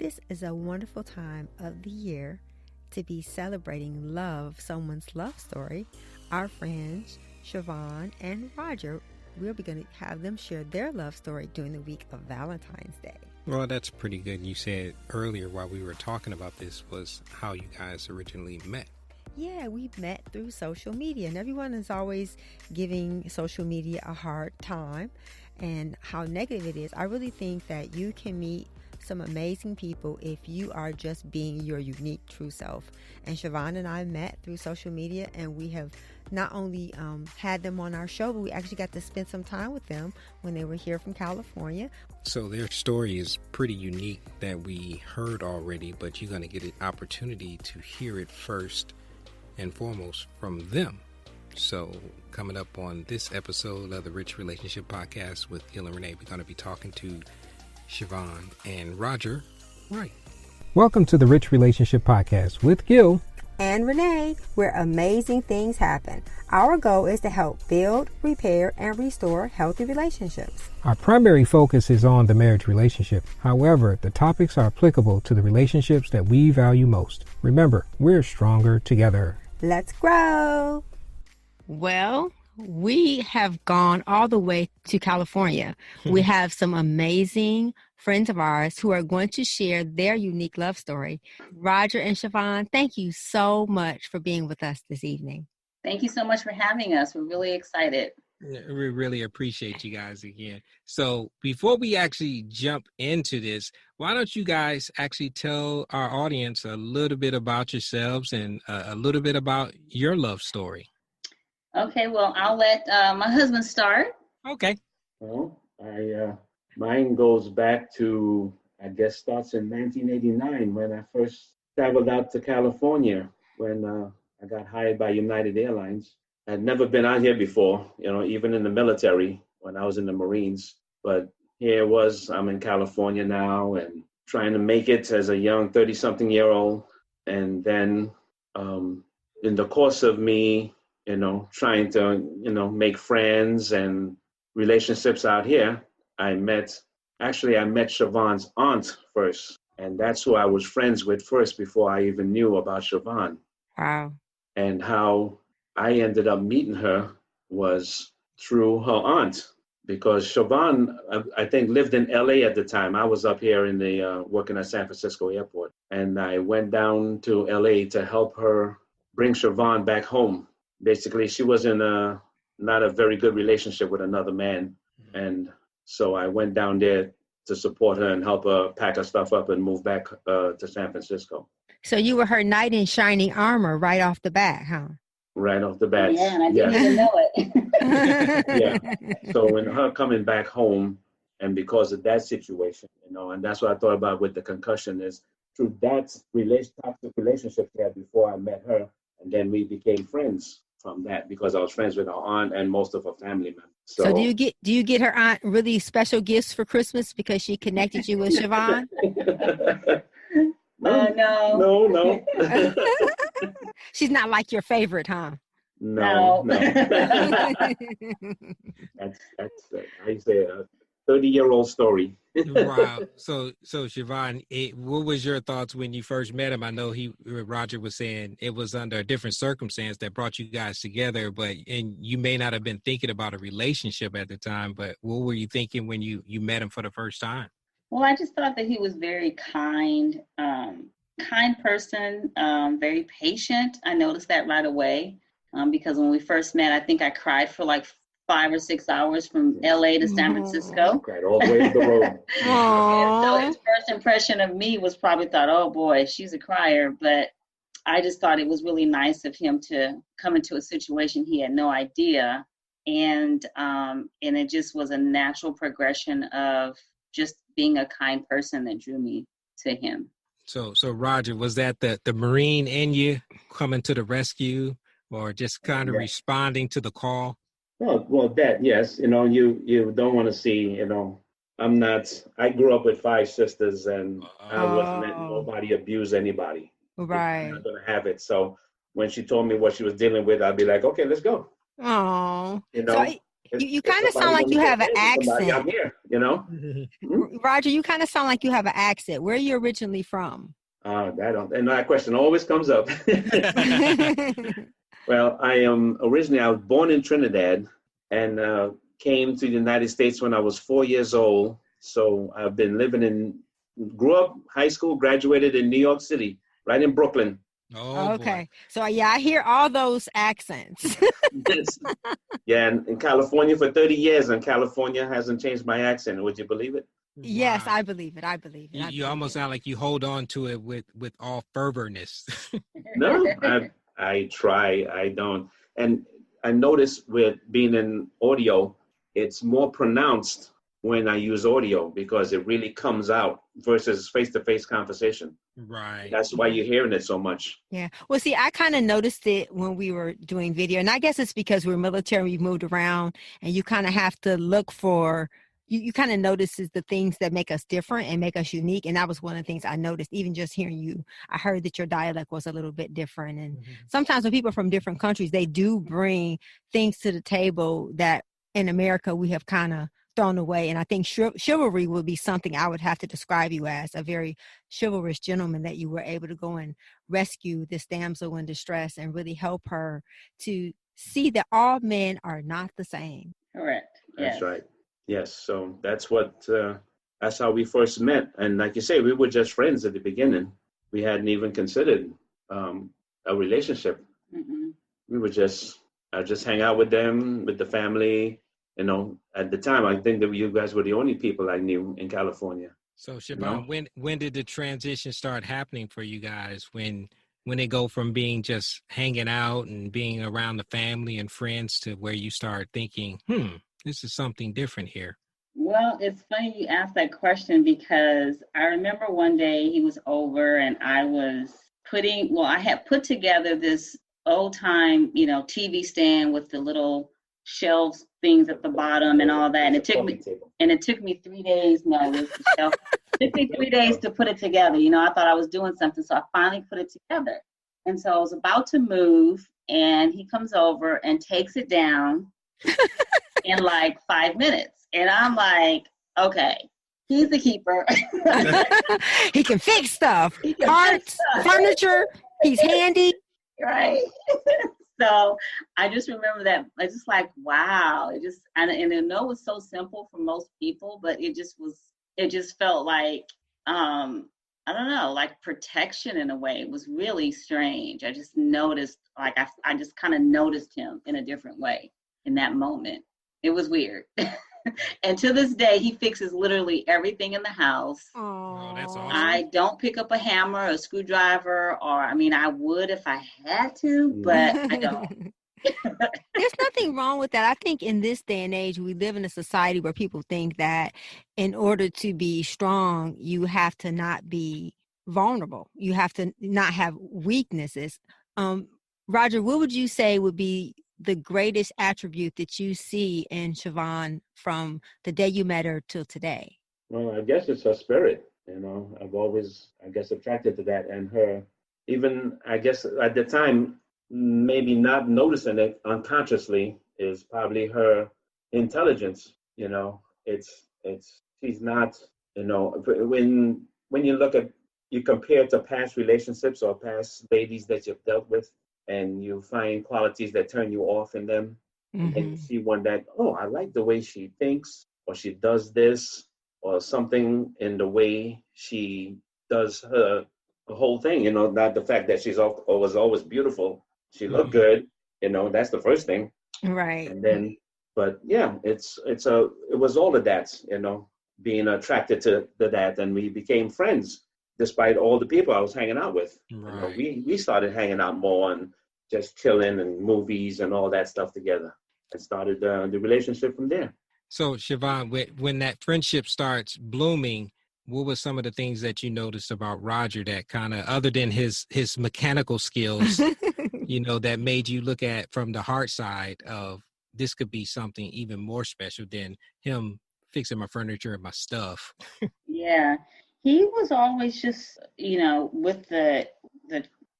This is a wonderful time of the year to be celebrating someone's love story. Our friends, Shurvone and Roger, we'll be going to have them share their love story during the week of Valentine's Day. Well, that's pretty good. You said earlier while we were talking about this was how you guys originally met. Yeah, we met through social media, and everyone is always giving social media a hard time and how negative it is. I really think that you can meet some amazing people if you are just being your unique true self. And Shurvone and I met through social media, and we have not only had them on our show, but we actually got to spend some time with them when they were here from California. So their story is pretty unique that we heard already, but you're going to get an opportunity to hear it first and foremost from them. So coming up on this episode of the Rich Relationship Podcast with Gil and Renee, we're going to be talking to Shurvone and Roger Wright. Welcome to the Rich Relationship Podcast with Gil and Renee, where amazing things happen. Our goal is to help build, repair, and restore healthy relationships. Our primary focus is on the marriage relationship. However, the topics are applicable to the relationships that we value most. Remember, we're stronger together. Let's grow. Well, we have gone all the way to California. We have some amazing friends of ours who are going to share their unique love story. Roger and Shurvone, thank you so much for being with us this evening. Thank you so much for having us. We're really excited. We really appreciate you guys again. So before we actually jump into this, why don't you guys actually tell our audience a little bit about yourselves and a little bit about your love story? Okay, well, I'll let my husband start. Okay. Well, mine goes back to, starts in 1989 when I first traveled out to California when I got hired by United Airlines. I'd never been out here before, even in the military when I was in the Marines. But here it was, I'm in California now and trying to make it as a young 30-something-year-old. And then in the course of me, trying to, make friends and relationships out here, I met Shurvone's aunt first. And that's who I was friends with first before I even knew about Shurvone. Wow. And how I ended up meeting her was through her aunt, because Shurvone, I think, lived in LA at the time. I was up here in the working at San Francisco Airport. And I went down to LA to help her bring Shurvone back home. Basically, she was in not a very good relationship with another man. And so I went down there to support her and help her pack her stuff up and move back to San Francisco. So you were her knight in shining armor right off the bat, huh? Right off the bat. Yeah, and I didn't even know it. Yeah. So when her coming back home, and because of that situation, and that's what I thought about with the concussion is through that toxic relationship she had before I met her, and then we became friends from that because I was friends with her aunt and most of her family members. So do you get her aunt really special gifts for Christmas because she connected you with Shurvone? No. She's not like your favorite, huh? No. That's I say a 30-year-old story. Wow. So Shurvone, what was your thoughts when you first met him? I know Roger was saying it was under a different circumstance that brought you guys together, and you may not have been thinking about a relationship at the time, but what were you thinking when you met him for the first time? Well, I just thought that he was very kind person, very patient. I noticed that right away because when we first met, I think I cried for like 5 or 6 hours from LA to San Francisco. Cried all the way to the road. So his first impression of me was probably thought, oh boy, she's a crier. But I just thought it was really nice of him to come into a situation he had no idea. And it just was a natural progression of just being a kind person that drew me to him. So Roger, was that the Marine in you coming to the rescue or just kind of responding to the call? Well, that, yes. You don't want to see, I grew up with 5 sisters and I wasn't letting nobody abuse anybody. Right. I'm not going to have it. So when she told me what she was dealing with, I'd be like, okay, let's go. Oh. You If kind of sound somebody like want you to have shake an hands with somebody, accent. I'm here, you know? Roger, you kind of sound like you have an accent. Where are you originally from? And that question always comes up. Well, I was born in Trinidad and came to the United States when I was 4 years old. So I've been grew up, high school, graduated in New York City, right in Brooklyn. Oh boy. Okay. So yeah, I hear all those accents. Yes. Yeah, and in California for 30 years, and California hasn't changed my accent. Would you believe it? Yes, Wow. I believe it. I believe it. You almost sound like you hold on to it with all fervorness. No, I try. I don't. And I notice with being in audio, it's more pronounced when I use audio because it really comes out versus face-to-face conversation. Right. That's why you're hearing it so much. Yeah. Well, see, I kind of noticed it when we were doing video, and I guess it's because we're military, we've moved around, and you kind of have to look for, you kind of notices the things that make us different and make us unique. And that was one of the things I noticed, even just hearing you. I heard that your dialect was a little bit different. And sometimes when people are from different countries, they do bring things to the table that in America we have kind of thrown away. And I think chivalry would be something I would have to describe you as, a very chivalrous gentleman, that you were able to go and rescue this damsel in distress and really help her to see that all men are not the same. Correct. That's Yes. right. Yes. So that's how we first met. And like you say, we were just friends at the beginning. We hadn't even considered a relationship. Mm-mm. We were I just hang out with them, with the family. You know, at the time, I think that you guys were the only people I knew in California. So Shurvone, when did the transition start happening for you guys? When they go from being just hanging out and being around the family and friends to where you start thinking, this is something different here? Well, it's funny you asked that question because I remember one day he was over and I had put together this old time, TV stand with the little shelves things at the bottom and all that. And it took me 3 days. No, it was the shelf. It took me 3 days to put it together. I thought I was doing something. So I finally put it together. And so I was about to move and he comes over and takes it down in like 5 minutes. And I'm like, okay, he's the keeper. He can fix stuff. Parts, furniture, he's handy. Right. So I just remember that. I just like, wow. And I know it's so simple for most people, but it just felt like, I don't know, like protection in a way. It was really strange. I just noticed, like, I just kind of noticed him in a different way in that moment. It was weird. And to this day, he fixes literally everything in the house. Oh, that's awesome. I don't pick up a hammer or a screwdriver, I would if I had to, but I don't. There's nothing wrong with that. I think in this day and age, we live in a society where people think that in order to be strong, you have to not be vulnerable. You have to not have weaknesses. Roger, what would you say would be the greatest attribute that you see in Shurvone from the day you met her till today? Well, I guess it's her spirit. I've always, attracted to that. And her, even, I guess, at the time, maybe not noticing it unconsciously, is probably her intelligence. She's not, when you compare to past relationships or past ladies that you've dealt with, and you find qualities that turn you off in them, and then you see one that, I like the way she thinks, or she does this, or something in the way she does the whole thing, not the fact that she's was always beautiful. She looked good, that's the first thing. Right. And then, but yeah, it was all of that, being attracted to that, and we became friends despite all the people I was hanging out with. Right. We started hanging out more and just chilling and movies and all that stuff together, and started the relationship from there. So Shurvone, when that friendship starts blooming, what were some of the things that you noticed about Roger that kind of, other than his mechanical skills, that made you look at from the heart side of this could be something even more special than him fixing my furniture and my stuff? Yeah, he was always just, with the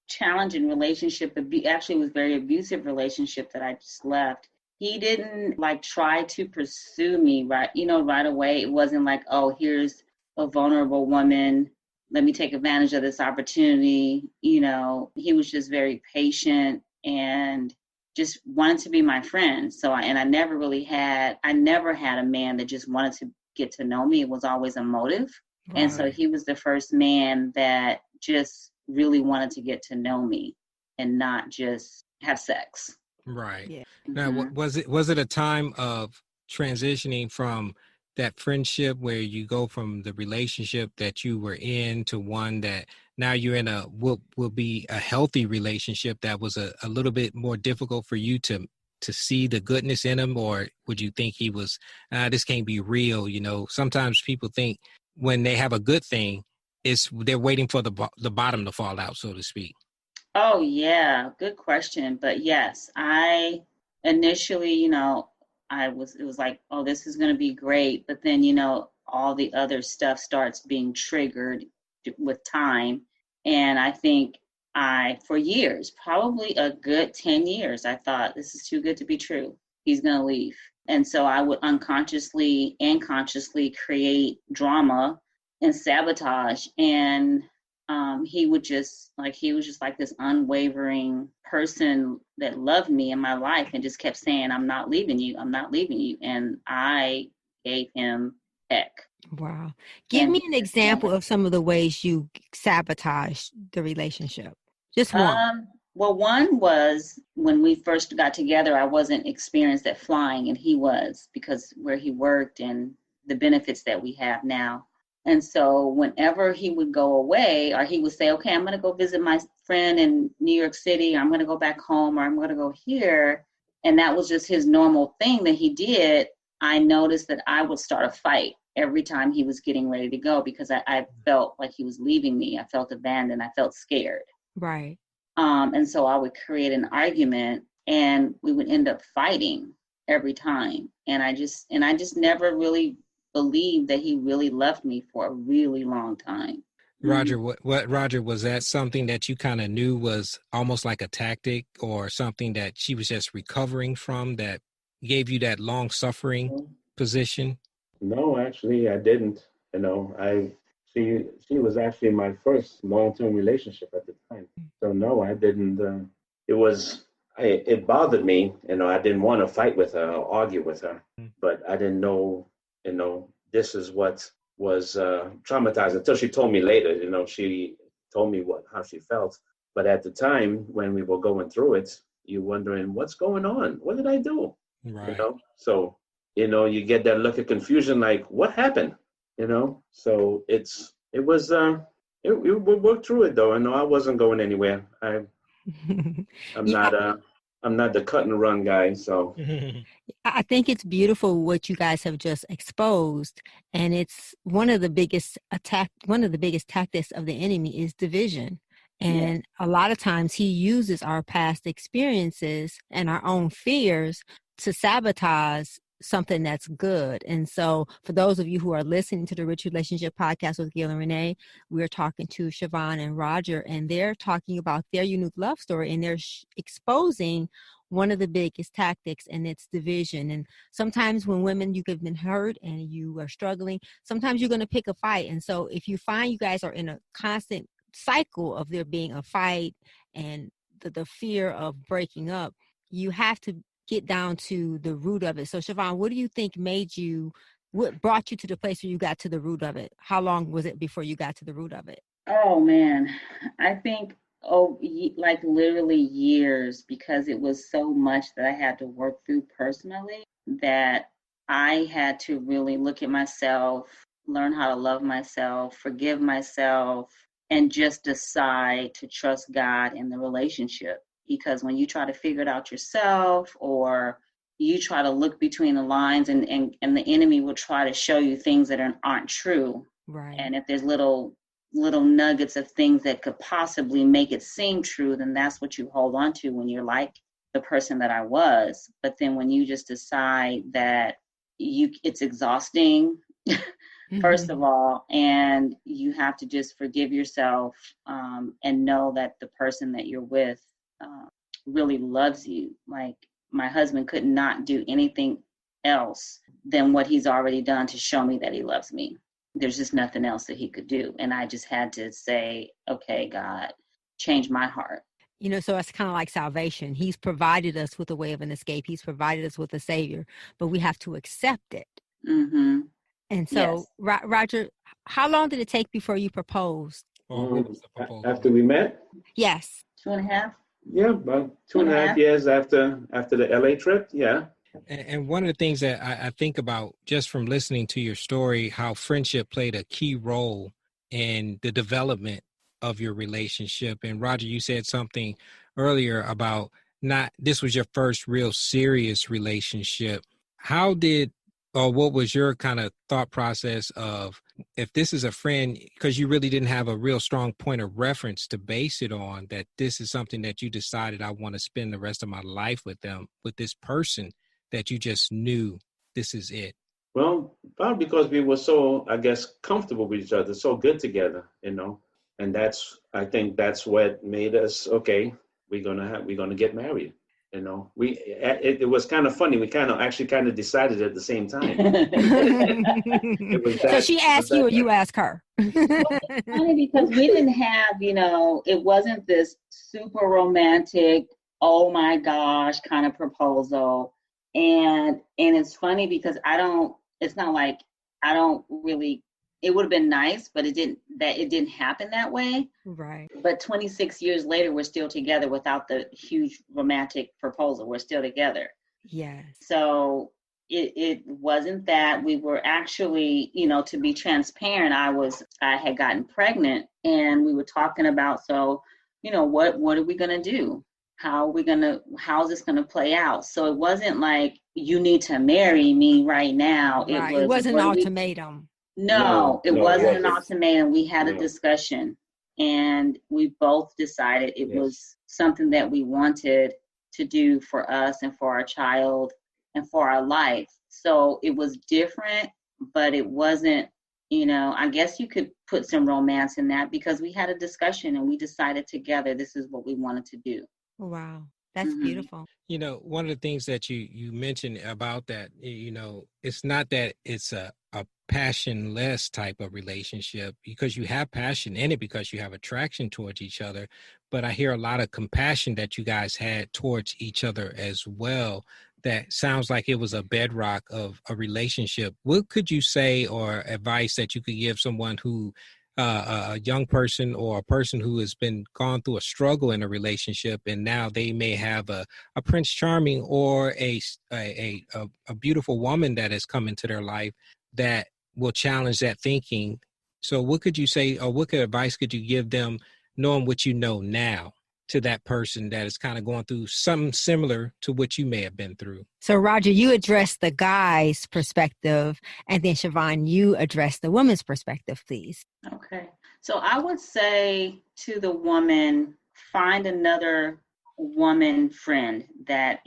challenging relationship, actually it was a very abusive relationship that I just left. he didn't like try to pursue me right away. It wasn't like, oh, here's a vulnerable woman, let me take advantage of this opportunity. He was just very patient and just wanted to be my friend. So I never had a man that just wanted to get to know me. It was always a motive. Right. And so he was the first man that just really wanted to get to know me and not just have sex. Right. Yeah. Now, was it a time of transitioning from that friendship where you go from the relationship that you were in to one that now you're in will be a healthy relationship that was a little bit more difficult for you to see the goodness in him? Or would you think he was, this can't be real? Sometimes people think when they have a good thing, they're waiting for the bottom to fall out, so to speak. Oh, yeah. Good question. But yes, I initially, it was like, oh, this is going to be great. But then, all the other stuff starts being triggered with time. And I think for years, probably a good 10 years, I thought this is too good to be true. He's going to leave. And so I would unconsciously and consciously create drama and sabotage. And he was just like this unwavering person that loved me in my life and just kept saying, I'm not leaving you. I'm not leaving you. And I gave him heck. Wow. Give me an example of some of the ways you sabotaged the relationship. Just one. Well, one was when we first got together, I wasn't experienced at flying and he was, because where he worked and the benefits that we have now. And so whenever he would go away, or he would say, okay, I'm going to go visit my friend in New York City, or I'm going to go back home, or I'm going to go here. And that was just his normal thing that he did. I noticed that I would start a fight every time he was getting ready to go because I felt like he was leaving me. I felt abandoned. I felt scared. Right. And so I would create an argument and we would end up fighting every time. And I just never really believed that he really loved me for a really long time. Roger, Roger, was that something that you kind of knew was almost like a tactic or something that she was just recovering from that gave you that long suffering position? No, actually, I didn't. She was actually my first long-term relationship at the time. So no, I didn't. It bothered me. I didn't want to fight with her or argue with her, but I didn't know. This is what was traumatizing until she told me later. She told me how she felt. But at the time when we were going through it, you're wondering what's going on. What did I do? Right. So you get that look of confusion, like what happened? So we worked through it though. I know I wasn't going anywhere. I'm not the cut and run guy. So I think it's beautiful what you guys have just exposed. And it's one of the biggest tactics of the enemy is division. And a lot of times he uses our past experiences and our own fears to sabotage something that's good. And so for those of you who are listening to the Rich Relationship Podcast with Gail and Renee, we're talking to Shurvone and Roger, and they're talking about their unique love story, and they're exposing one of the biggest tactics, and it's division. And sometimes when women, you have been hurt and you are struggling, sometimes you're going to pick a fight. And so if you find you guys are in a constant cycle of there being a fight and the fear of breaking up, you have to get down to the root of it. So Shurvone, what do you think what brought you to the place where you got to the root of it? How long was it before you got to the root of it? Oh man, I think like literally years, because it was so much that I had to work through personally that I had to really look at myself, learn how to love myself, forgive myself, and just decide to trust God in the relationship. Because when you try to figure it out yourself, or you try to look between the lines, and the enemy will try to show you things that aren't true. Right. And if there's little nuggets of things that could possibly make it seem true, then that's what you hold on to when you're like the person that I was. But then when you just decide that it's exhausting, first of all, and you have to just forgive yourself and know that the person that you're with really loves you. Like my husband could not do anything else than what he's already done to show me that he loves me. There's just nothing else that he could do. And I just had to say, okay, God, change my heart. You know, so it's kind of like salvation. He's provided us with a way of an escape. He's provided us with a savior, but we have to accept it. Mm-hmm. And so, yes. Roger, how long did it take before you proposed? After we met? Yes. 2.5. Yeah, about 2.5 years after the LA trip. Yeah. And one of the things that I think about just from listening to your story, how friendship played a key role in the development of your relationship. And Roger, you said something earlier about this was your first real serious relationship. What was your kind of thought process of, if this is a friend, because you really didn't have a real strong point of reference to base it on, that this is something that you decided, I want to spend the rest of my life with them, with this person that you just knew this is it? Well, probably because we were so, I guess, comfortable with each other, so good together, and I think that's what made us, okay, we're gonna get married. It was kind of funny. We kind of decided at the same time. So she asked you or you asked her? It's funny because we didn't have, it wasn't this super romantic, oh my gosh, kind of proposal. And it's funny because it's not like I don't really, it would have been nice, but it didn't happen that way. Right. But 26 years later, we're still together without the huge romantic proposal. We're still together. Yes. So it wasn't that. We were actually, to be transparent, I had gotten pregnant, and we were talking about, so, what are we going to do? How's this going to play out? So it wasn't like, you need to marry me right now. Right. It wasn't an ultimatum. No, it wasn't an ultimatum. We had a discussion, and we both decided it was something that we wanted to do for us and for our child and for our life. So it was different, but it wasn't, I guess you could put some romance in that, because we had a discussion and we decided together this is what we wanted to do. Wow. That's beautiful. One of the things that you mentioned about that, it's not that it's a passionless type of relationship, because you have passion in it because you have attraction towards each other. But I hear a lot of compassion that you guys had towards each other as well. That sounds like it was a bedrock of a relationship. What could you say, or advice that you could give someone who, a young person or a person who has gone through a struggle in a relationship, and now they may have a Prince Charming or a beautiful woman that has come into their life that will challenge that thinking? So what could you say, or what advice could you give them, knowing what you know now, to that person that is kind of going through something similar to what you may have been through? So Roger, you address the guy's perspective, and then Shurvone, you address the woman's perspective, please. Okay. So I would say to the woman, find another woman friend that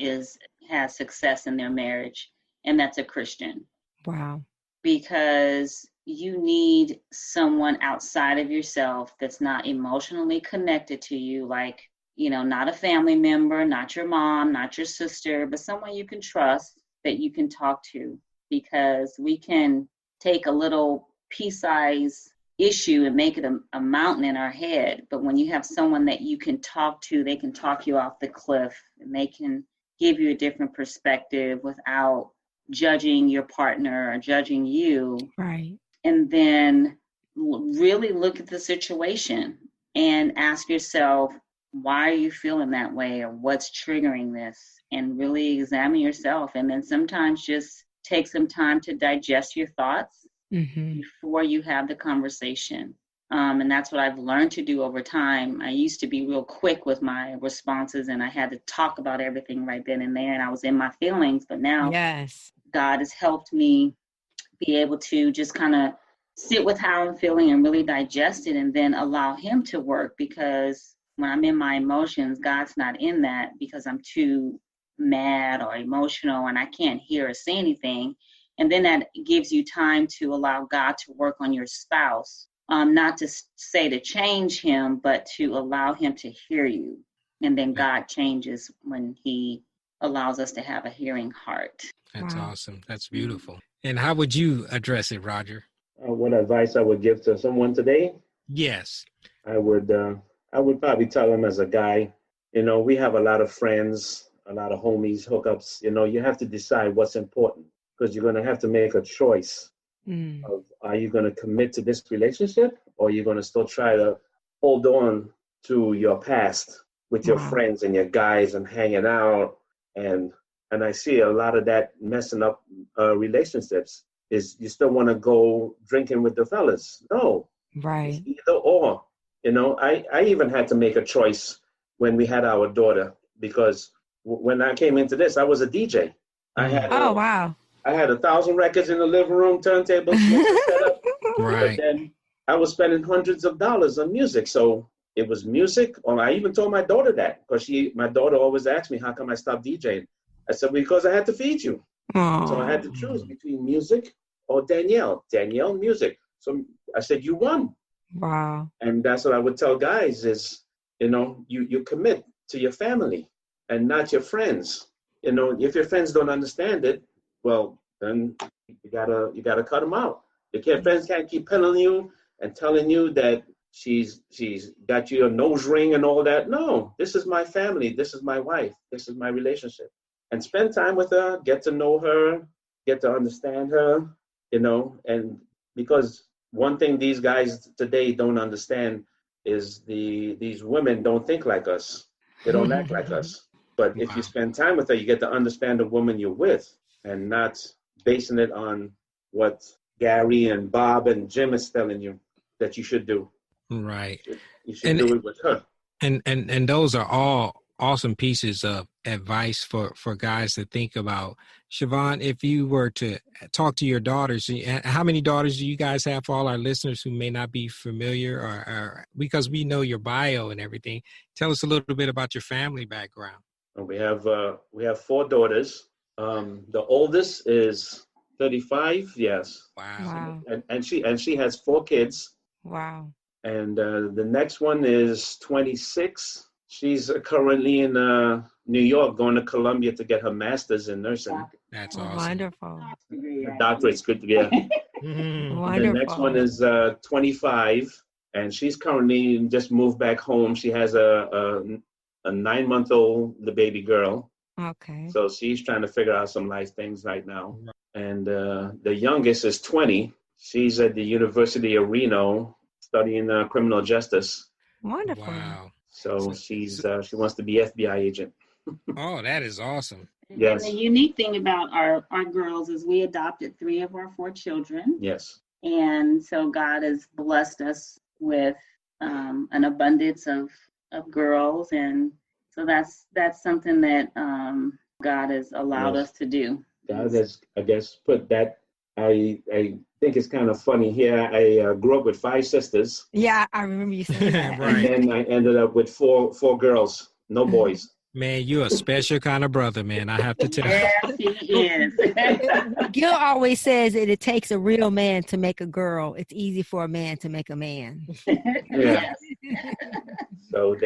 has success in their marriage, and that's a Christian. Wow. Because you need someone outside of yourself that's not emotionally connected to you, like, not a family member, not your mom, not your sister, but someone you can trust, that you can talk to. Because we can take a little pea-sized issue and make it a mountain in our head. But when you have someone that you can talk to, they can talk you off the cliff, and they can give you a different perspective without judging your partner or judging you. Right. And then really look at the situation and ask yourself, why are you feeling that way, or what's triggering this? And really examine yourself. And then sometimes just take some time to digest your thoughts before you have the conversation. And that's what I've learned to do over time. I used to be real quick with my responses, and I had to talk about everything right then and there, and I was in my feelings. But now God has helped me be able to just kind of sit with how I'm feeling and really digest it, and then allow him to work. Because when I'm in my emotions, God's not in that, because I'm too mad or emotional and I can't hear or say anything. And then that gives you time to allow God to work on your spouse. Not to say to change him, but to allow him to hear you. And then God changes when he allows us to have a hearing heart. That's Wow. awesome. That's beautiful. And how would you address it, Roger? What advice I would give to someone today? Yes. I would probably tell them as a guy, we have a lot of friends, a lot of homies, hookups. You have to decide what's important because you're going to have to make a choice of are you going to commit to this relationship or are you going to still try to hold on to your past with your friends and your guys and hanging out and I see a lot of that messing up relationships is you still want to go drinking with the fellas. No, it's Right. either or. I even had to make a choice when we had our daughter because when I came into this, I was a DJ. I had Wow. I had 1,000 records in the living room, turntables, mixer setup, but Right. then I was spending hundreds of dollars on music. So it was music. Or I even told my daughter that because my daughter always asked me, how come I stopped DJing? I said, because I had to feed you. So I had to choose between music or Danielle. Danielle, music. So I said, you won. Wow. And that's what I would tell guys is, you commit to your family and not your friends. If your friends don't understand it, well, then you gotta cut them out. Your friends can't keep telling you and telling you that she's got you a nose ring and all that. No, this is my family. This is my wife. This is my relationship. And spend time with her, get to know her, get to understand her, and because one thing these guys today don't understand is these women don't think like us. They don't act like us. But if you spend time with her, you get to understand the woman you're with and not basing it on what Gary and Bob and Jim is telling you that you should do. Right. You should do it with her. And those are all awesome pieces of advice for guys to think about. Shurvone, if you were to talk to your daughters, how many daughters do you guys have for all our listeners who may not be familiar or because we know your bio and everything? Tell us a little bit about your family background. We have 4 daughters. The oldest is 35. Yes. Wow. And she has 4 kids. Wow. And the next one is 26. She's currently in New York, going to Columbia to get her master's in nursing. That's awesome. Wonderful. Her doctorate's good. Yeah. Wonderful. The next one is 25, and she's currently just moved back home. She has a 9-month-old, the baby girl. Okay. So she's trying to figure out some life things right now. And the youngest is 20. She's at the University of Reno studying criminal justice. Wonderful. Wow. So she wants to be FBI agent. Oh, that is awesome. Yes. And the unique thing about our girls is we adopted 3 of our 4 children. Yes. And so God has blessed us with an abundance of girls. And so that's something that God has allowed us to do. God has, I guess, put that. I think it's kind of funny here. I grew up with 5 sisters. Yeah, I remember you saying that. Right. And then I ended up with four girls, no boys. Man, you're a special kind of brother, man. I have to tell you. Yes, he is. Gil always says that it takes a real man to make a girl. It's easy for a man to make a man. Yeah. So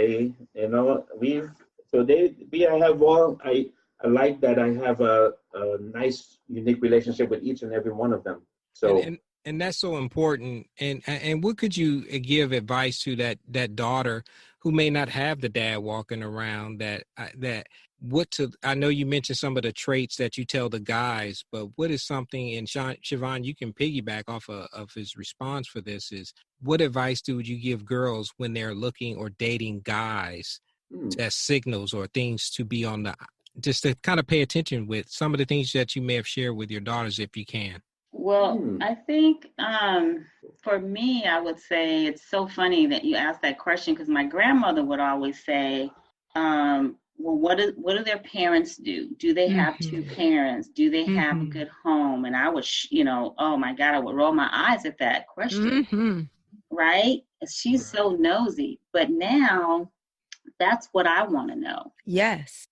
I like that I have a nice, unique relationship with each and every one of them. So and that's so important. And what could you give advice to that daughter who may not have the dad walking around I know you mentioned some of the traits that you tell the guys, but what is something, and Shurvone, you can piggyback off of his response for this, is what advice would you give girls when they're looking or dating guys as signals or things to be on just to kind of pay attention with some of the things that you may have shared with your daughters, if you can? Well, I think for me, I would say it's so funny that you asked that question because my grandmother would always say, well, what do their parents do? Do they have 2 parents? Do they have a good home? And I would, oh my God, I would roll my eyes at that question, right? She's so nosy. But now that's what I want to know. Yes.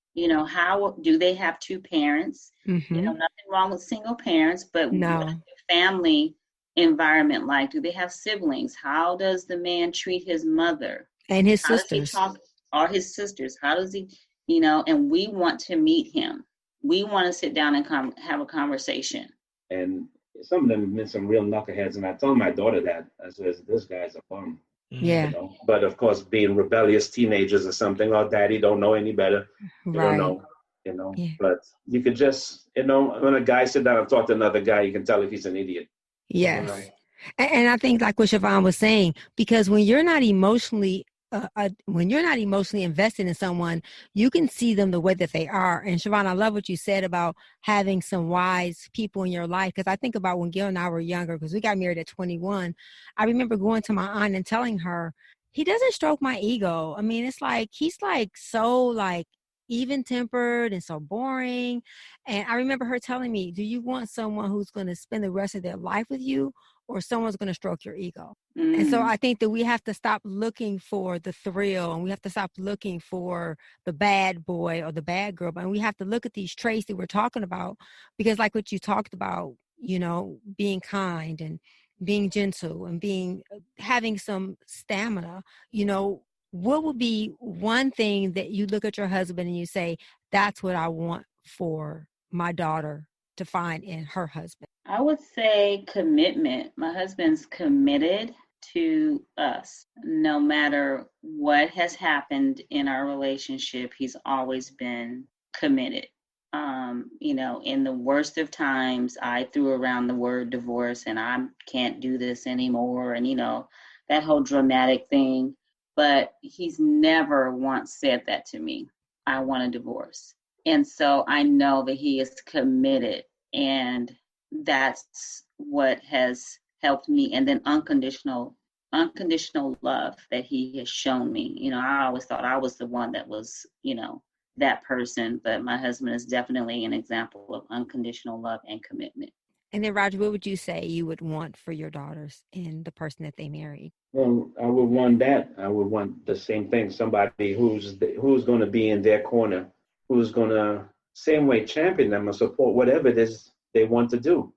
How do they have 2 parents? Nothing wrong with single parents, but what is their family environment like? Do they have siblings? How does the man treat his mother and his sisters? Or his sisters? How does he and we want to meet him. We want to sit down and have a conversation. And some of them have been some real knuckleheads. And I told my daughter that. I said, this guy's a bum. Yeah. But of course, being rebellious teenagers or something, oh, daddy don't know any better. You Right. don't know, Yeah. But you could just, when a guy sit down and talk to another guy, you can tell if he's an idiot. Yes. Right. And I think like what Shurvone was saying, because when you're not emotionally invested in someone, you can see them the way that they are. And Shurvone, I love what you said about having some wise people in your life. Because I think about when Gil and I were younger, because we got married at 21. I remember going to my aunt and telling her, he doesn't stroke my ego. I mean, it's like, he's like so like even tempered and so boring. And I remember her telling me, do you want someone who's going to spend the rest of their life with you, or someone's going to stroke your ego? And so I think that we have to stop looking for the thrill, and we have to stop looking for the bad boy or the bad girl. And we have to look at these traits that we're talking about, because like what you talked about, being kind and being gentle and having some stamina, what would be one thing that you look at your husband and you say, that's what I want for my daughter to find in her husband? I would say commitment. My husband's committed to us. No matter what has happened in our relationship, he's always been committed. In the worst of times, I threw around the word divorce and I can't do this anymore. And, that whole dramatic thing. But he's never once said that to me. I want a divorce. And so I know that he is committed, and that's what has helped me. And then unconditional love that he has shown me. I always thought I was the one that was, that person, but my husband is definitely an example of unconditional love and commitment. And then, Roger, what would you say you would want for your daughters and the person that they married? Well, I would want that. I would want the same thing. Somebody who's going to be in their corner, who's going to same way champion them or support whatever it is they want to do.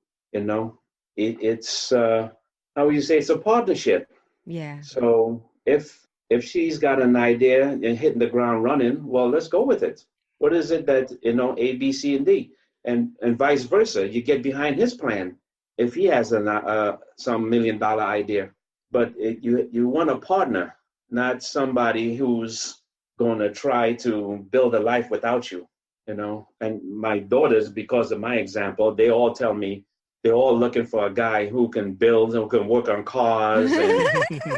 It's how would you say, it's a partnership. Yeah. So if she's got an idea and hitting the ground running, well, let's go with it. What is it that A, B, C, and D, and vice versa? You get behind his plan if he has some $1 million idea. But you want a partner, not somebody who's going to try to build a life without you. And my daughters, because of my example, they all tell me they're all looking for a guy who can build, who can work on cars and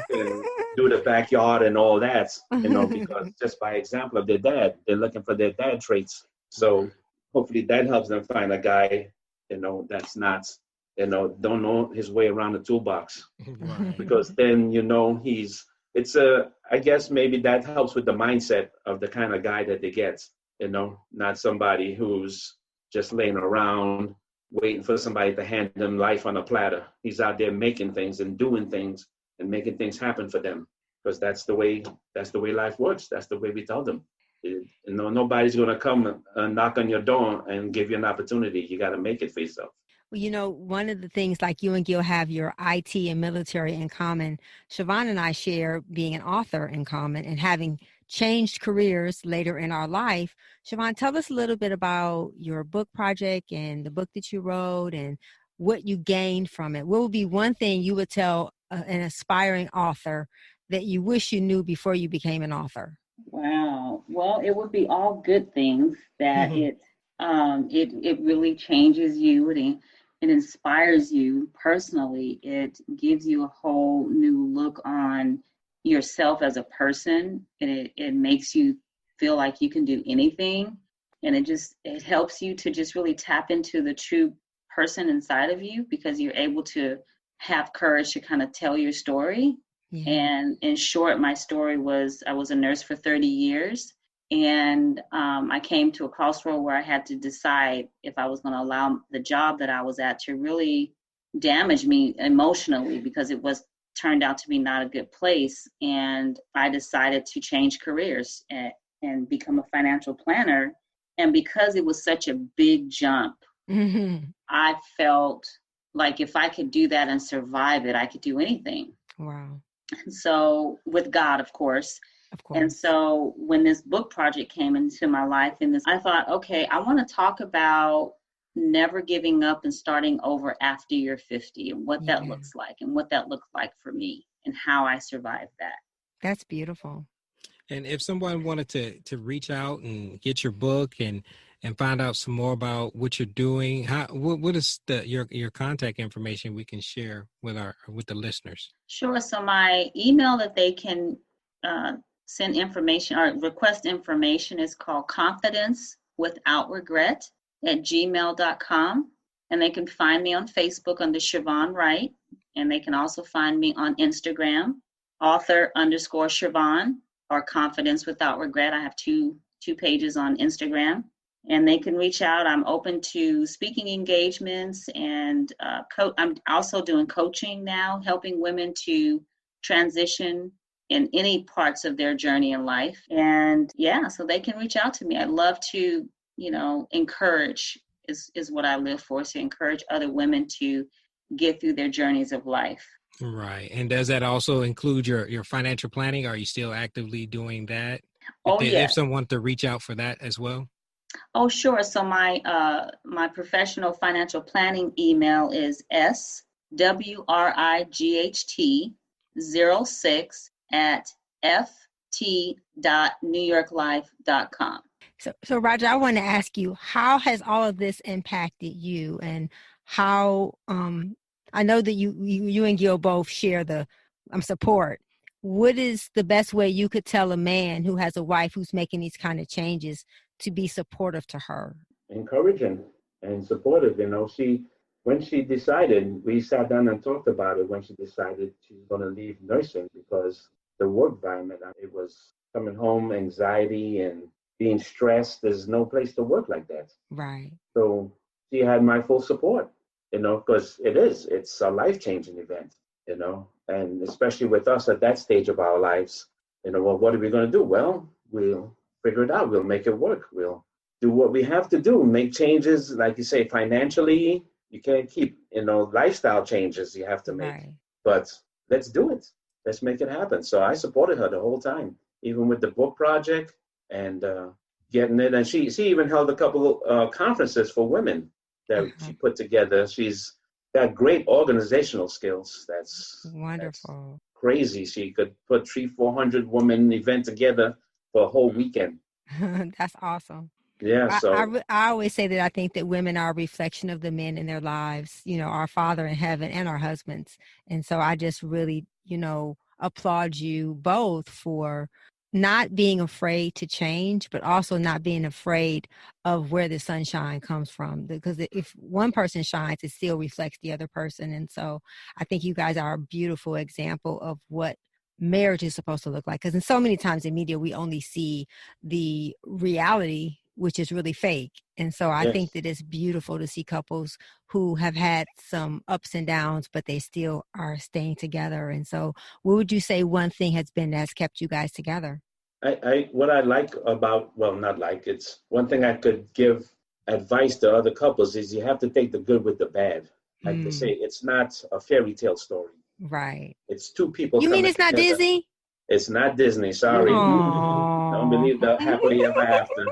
can do the backyard and all that, because just by example of their dad, they're looking for their dad traits. So hopefully that helps them find a guy, that's not, don't know his way around the toolbox. Right. Because then, I guess maybe that helps with the mindset of the kind of guy that they get, not somebody who's just laying around waiting for somebody to hand them life on a platter. He's out there making things and doing things and making things happen for them, because that's the way life works. That's the way we tell them. Nobody's going to come and knock on your door and give you an opportunity. You got to make it for yourself. Well, one of the things, like you and Gil have your IT and military in common, Shurvone and I share being an author in common and having changed careers later in our life. Shurvone, tell us a little bit about your book project and the book that you wrote and what you gained from it. What would be one thing you would tell an aspiring author that you wish you knew before you became an author? Wow. Well, it would be all good things that it really changes you. It inspires you personally. It gives you a whole new look on yourself as a person. And it makes you feel like you can do anything. And it helps you to just really tap into the true person inside of you, because you're able to have courage to kind of tell your story. Yeah. And in short, my story was, I was a nurse for 30 years. And I came to a crossroad where I had to decide if I was going to allow the job that I was at to really damage me emotionally, because it turned out to be not a good place. And I decided to change careers and become a financial planner. And because it was such a big jump, I felt like if I could do that and survive it, I could do anything. Wow. So with God, of course. Of And course. so when this book project came into my life, I thought, okay, I want to talk about never giving up and starting over after you're 50 and what that Yeah, looks like and what that looked like for me and how I survived that. that's beautiful. And if someone wanted to reach out and get your book and find out some more about what you're doing, what is your contact information we can share with the listeners? Sure. So my email that they can send information or request information is called confidencewithoutregret@gmail.com. And they can find me on Facebook under Shurvone Wright. And they can also find me on Instagram, author_Shurvone or Confidence Without Regret. I have two pages on Instagram. And they can reach out. I'm open to speaking engagements and I'm also doing coaching now, helping women to transition in any parts of their journey in life. And yeah, so they can reach out to me. I'd love to, encourage is what I live for, to encourage other women to get through their journeys of life. Right. And does that also include your financial planning? Are you still actively doing that? If Yes. someone wants to reach out for that as well? Oh, sure. So my professional financial planning email is swright06@ft.newyorklife.com. So Roger, I want to ask you, how has all of this impacted you, and how I know that you and Gil both share the support. What is the best way you could tell a man who has a wife who's making these kind of changes to be supportive to her? Encouraging and supportive. When she decided, we sat down and talked about it. When she decided she's going to leave nursing because the work environment, it was coming home, anxiety and being stressed. There's no place to work like that. Right. So she had my full support, because it's a life-changing event, and especially with us at that stage of our lives, well, what are we going to do? Well, we'll figure it out. We'll make it work. We'll do what we have to do, make changes, like you say, financially. You can't keep, lifestyle changes you have to make, Right. But let's do it. Let's make it happen. So I supported her the whole time, even with the book project and getting it. And she even held a couple conferences for women that she put together. She's got great organizational skills. That's wonderful. That's crazy. She could put 300-400 women event together for a whole weekend. That's awesome. Yeah. So I always say that I think that women are a reflection of the men in their lives, our Father in heaven and our husbands. And so I just really, applaud you both for not being afraid to change, but also not being afraid of where the sunshine comes from. Because if one person shines, it still reflects the other person. And so I think you guys are a beautiful example of what marriage is supposed to look like. Because in so many times in media, we only see the reality, which is really fake. And so I think that it's beautiful to see couples who have had some ups and downs, but they still are staying together. And so what would you say one thing has been that's kept you guys together? What I like about, well, not like, it's one thing I could give advice to other couples is you have to take the good with the bad. Like they say, it's not a fairy tale story. Right. It's two people. You mean it's not together. Disney? It's not Disney. Sorry. Don't believe the happily ever after.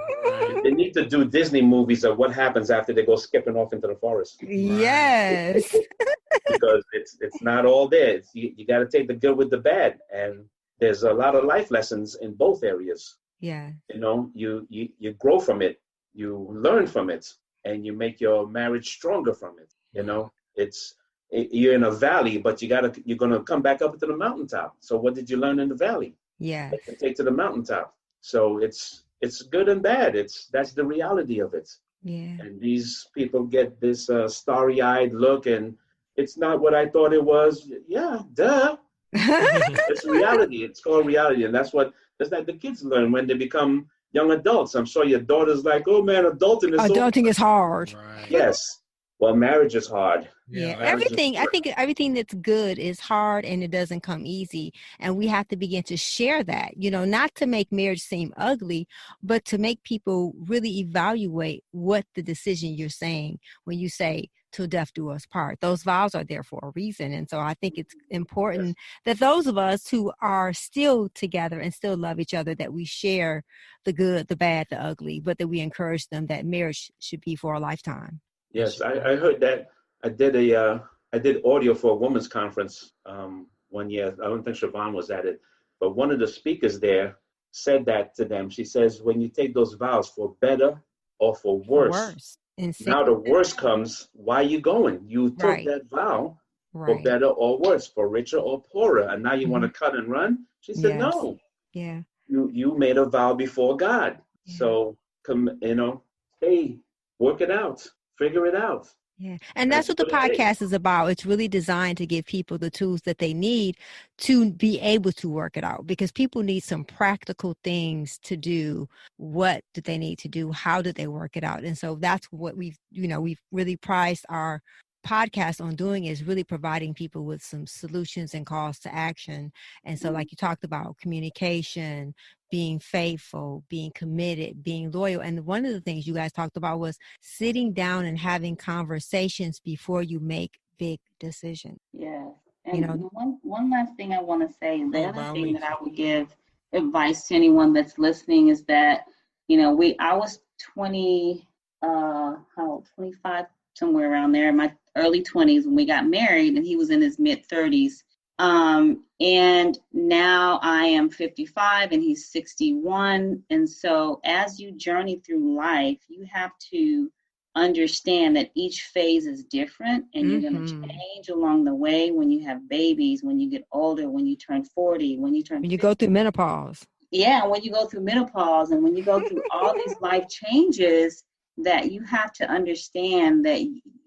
They need to do Disney movies of what happens after they go skipping off into the forest. Yes. Because it's not all there. You got to take the good with the bad. And there's a lot of life lessons in both areas. Yeah. You grow from it. You learn from it. And you make your marriage stronger from it. You're in a valley, but you're gonna come back up to the mountaintop. So what did you learn in the valley? Yeah. You can take to the mountaintop. So it's good and bad. That's the reality of it. Yeah. And these people get this starry-eyed look, and it's not what I thought it was. Yeah, duh. It's reality. It's called reality, and that's like the kids learn when they become young adults. I'm sure your daughter's like, "Oh man, adulting is hard." Right. Yes. Well, marriage is hard. Yeah, everything. I think everything that's good is hard and it doesn't come easy. And we have to begin to share that, not to make marriage seem ugly, but to make people really evaluate what the decision you're saying when you say till death do us part. Those vows are there for a reason. And so I think it's important that those of us who are still together and still love each other, that we share the good, the bad, the ugly, but that we encourage them that marriage should be for a lifetime. Yes, I heard that. I did audio for a women's conference 1 year. I don't think Shurvone was at it, but one of the speakers there said that to them. She says, when you take those vows for better or for worse. Now the worst comes, why are you going? You took that vow for better or worse, for richer or poorer, and now you want to cut and run? She said, no. Yeah. You made a vow before God. Yeah. So hey, work it out, figure it out. Yeah. And that's what the podcast is about. It's really designed to give people the tools that they need to be able to work it out, because people need some practical things to do. What do they need to do? How do they work it out? And so that's what we've really prized our podcast on doing, is really providing people with some solutions and calls to action. And so like you talked about, communication, being faithful, being committed, being loyal. And one of the things you guys talked about was sitting down and having conversations before you make big decisions. Yeah. And one last thing I want to say, the other thing that I would give advice to anyone that's listening is that, I was 25, somewhere around there, in my early 20s when we got married, and he was in his mid 30s. And now I am 55 and he's 61. And so as you journey through life, you have to understand that each phase is different, and you're going to change along the way when you have babies, when you get older, when you turn 40, when you turn 50. When you go through menopause. Yeah, when you go through menopause, and when you go through all these life changes, that you have to understand that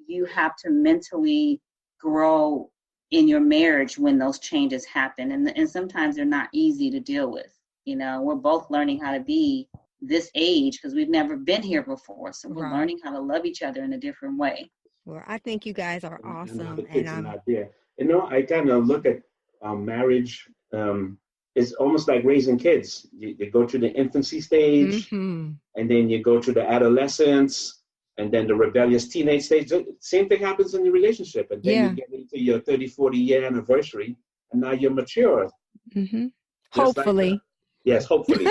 you have to mentally grow in your marriage when those changes happen. And sometimes they're not easy to deal with. We're both learning how to be this age because we've never been here before. So we're learning how to love each other in a different way. Well, I think you guys are awesome. And I'm not there. I kind of look at marriage. It's almost like raising kids. You go through the infancy stage, and then you go through the adolescence, and then the rebellious teenage stage. Same thing happens in your relationship. And then you get into your 30, 40-year anniversary, and now you're mature. Hopefully. Yes, hopefully.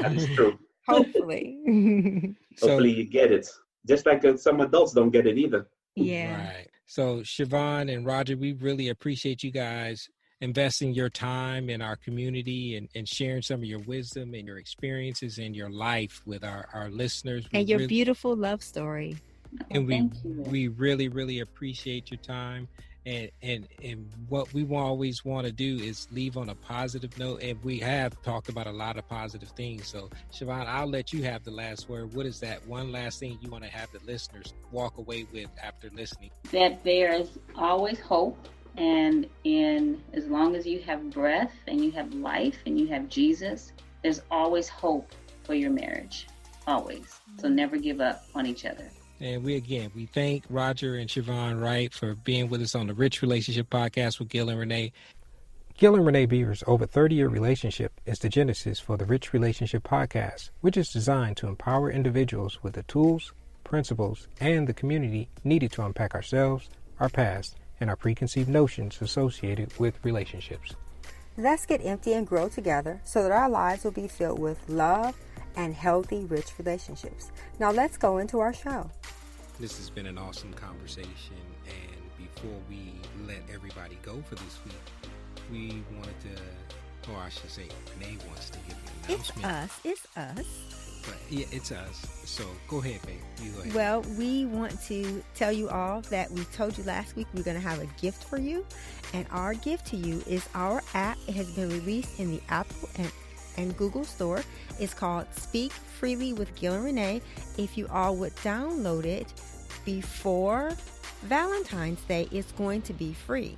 That is true. Hopefully. Hopefully you get it. Just like some adults don't get it either. Yeah. Right. So Shurvone and Roger, we really appreciate you guys investing your time in our community and sharing some of your wisdom and your experiences in your life with our listeners. And your beautiful love story. And we really, really appreciate your time. And what we always want to do is leave on a positive note. And we have talked about a lot of positive things. So Shurvone, I'll let you have the last word. What is that one last thing you want to have the listeners walk away with after listening? That there is always hope. And as long as you have breath and you have life and you have Jesus, there's always hope for your marriage. Always. So never give up on each other. And we thank Roger and Shurvone Wright for being with us on the Rich Relationship Podcast with Gil and Renee. Gil and Renee Beaver's over 30-year relationship is the genesis for the Rich Relationship Podcast, which is designed to empower individuals with the tools, principles, and the community needed to unpack ourselves, our past, and our preconceived notions associated with relationships. Let's get empty and grow together so that our lives will be filled with love and healthy, rich relationships. Now let's go into our show. This has been an awesome conversation, and before we let everybody go for this week, we wanted to, or I should say, Renee wants to give an announcement. It's us. But yeah, it's us. So go ahead, babe. You go ahead. Well, we want to tell you all that we told you last week we're going to have a gift for you. And our gift to you is our app. It has been released in the Apple and Google store. It's called Speak Freely with Gil and Renee. If you all would download it before Valentine's Day, it's going to be free.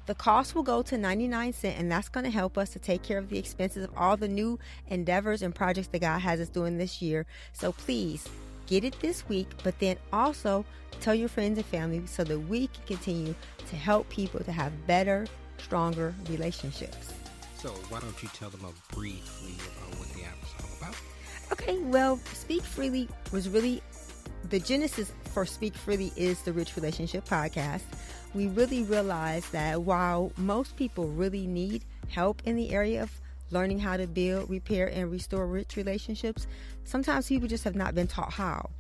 The cost will go to 99 cents, and that's going to help us to take care of the expenses of all the new endeavors and projects that God has us doing this year. So please get it this week, but then also tell your friends and family so that we can continue to help people to have better, stronger relationships. So why don't you tell them briefly about what the app is all about? Okay, well, Speak Freely was really the genesis for Speak Freely is the Rich Relationship Podcast. We really realize that while most people really need help in the area of learning how to build, repair, and restore rich relationships, sometimes people just have not been taught how.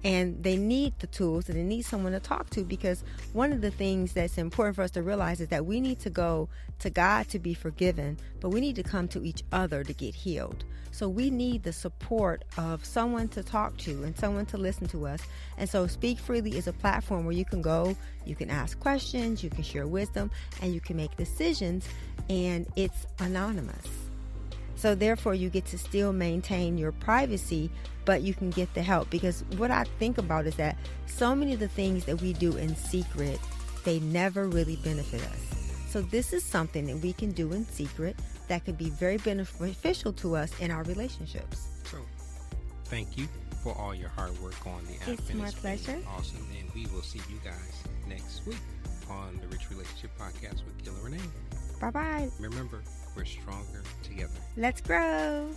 And they need the tools and they need someone to talk to, because one of the things that's important for us to realize is that we need to go to God to be forgiven, but we need to come to each other to get healed. So we need the support of someone to talk to and someone to listen to us. And so Speak Freely is a platform where you can go, you can ask questions, you can share wisdom, and you can make decisions, and it's anonymous. So therefore, you get to still maintain your privacy, but you can get the help. Because what I think about is that so many of the things that we do in secret, they never really benefit us. So this is something that we can do in secret that could be very beneficial to us in our relationships. So thank you for all your hard work on the app. It's my pleasure. Awesome. And we will see you guys next week on the Rich Relationship Podcast with Killer Renee. Bye-bye. Remember, we're stronger together. Let's grow.